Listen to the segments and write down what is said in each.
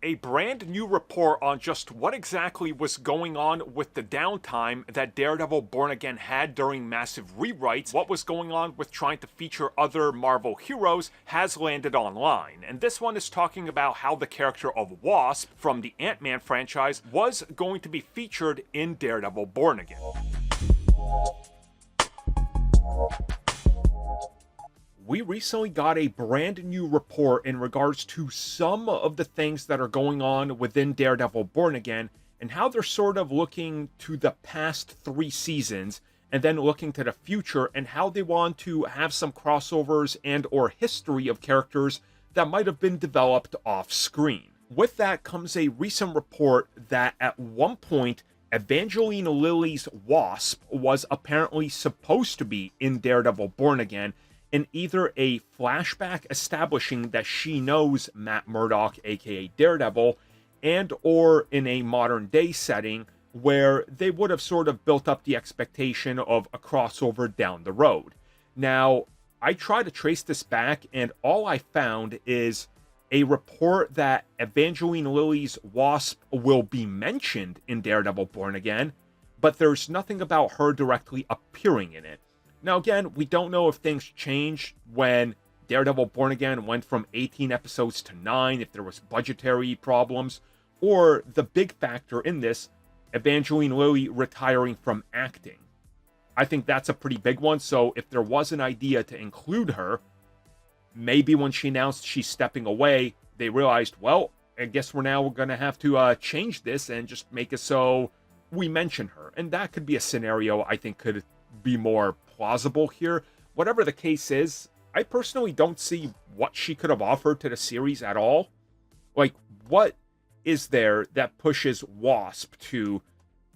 A brand new report on just what exactly was going on with the downtime that Daredevil Born Again had during massive rewrites, what was going on with trying to feature other Marvel heroes, has landed online. And this one is talking about how the character of Wasp from the Ant-Man franchise was going to be featured in Daredevil Born Again. We recently got a brand new report in regards to some of the things that are going on within Daredevil Born Again and how they're sort of looking to the past 3 seasons and then looking to the future and how they want to have some crossovers and or history of characters that might have been developed off screen. With that comes a recent report that at one point Evangeline Lilly's Wasp was apparently supposed to be in Daredevil Born Again in either a flashback establishing that she knows Matt Murdock, aka Daredevil, and or in a modern day setting where they would have sort of built up the expectation of a crossover down the road. Now, I tried to trace this back, and all I found is a report that Evangeline Lilly's Wasp will be mentioned in Daredevil Born Again, but there's nothing about her directly appearing in it. Now, again, we don't know if things changed when Daredevil Born Again went from 18 episodes to 9, if there was budgetary problems, or the big factor in this, Evangeline Lilly retiring from acting. I think that's a pretty big one, so if there was an idea to include her, maybe when she announced she's stepping away, they realized, well, I guess we're now going to have to change this and just make it so we mention her. And that could be a scenario I think could be more plausible here. Whatever the case is, I personally don't see what she could have offered to the series at all. Like, what is there that pushes Wasp to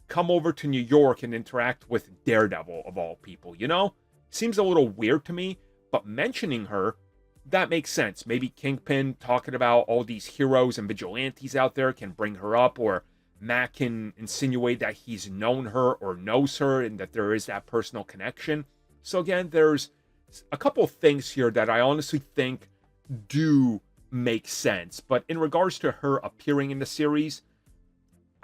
come over to New York and interact with Daredevil of all people, you know? Seems a little weird to me, but mentioning her, that makes sense. Maybe Kingpin talking about all these heroes and vigilantes out there can bring her up, or Matt can insinuate that he's known her or knows her and that there is that personal connection. So again, there's a couple things here that I honestly think do make sense. But in regards to her appearing in the series,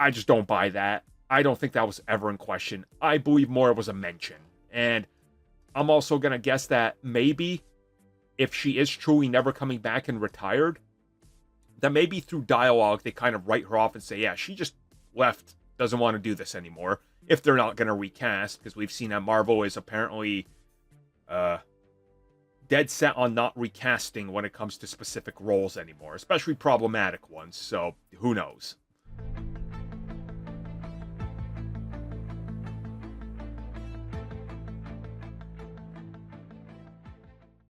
I just don't buy that. I don't think that was ever in question. I believe more it was a mention. And I'm also going to guess that maybe if she is truly never coming back and retired, that maybe through dialogue they kind of write her off and say, yeah, she just left, doesn't want to do this anymore, if they're not going to recast, because we've seen that Marvel is apparently dead set on not recasting when it comes to specific roles anymore, especially problematic ones, so who knows.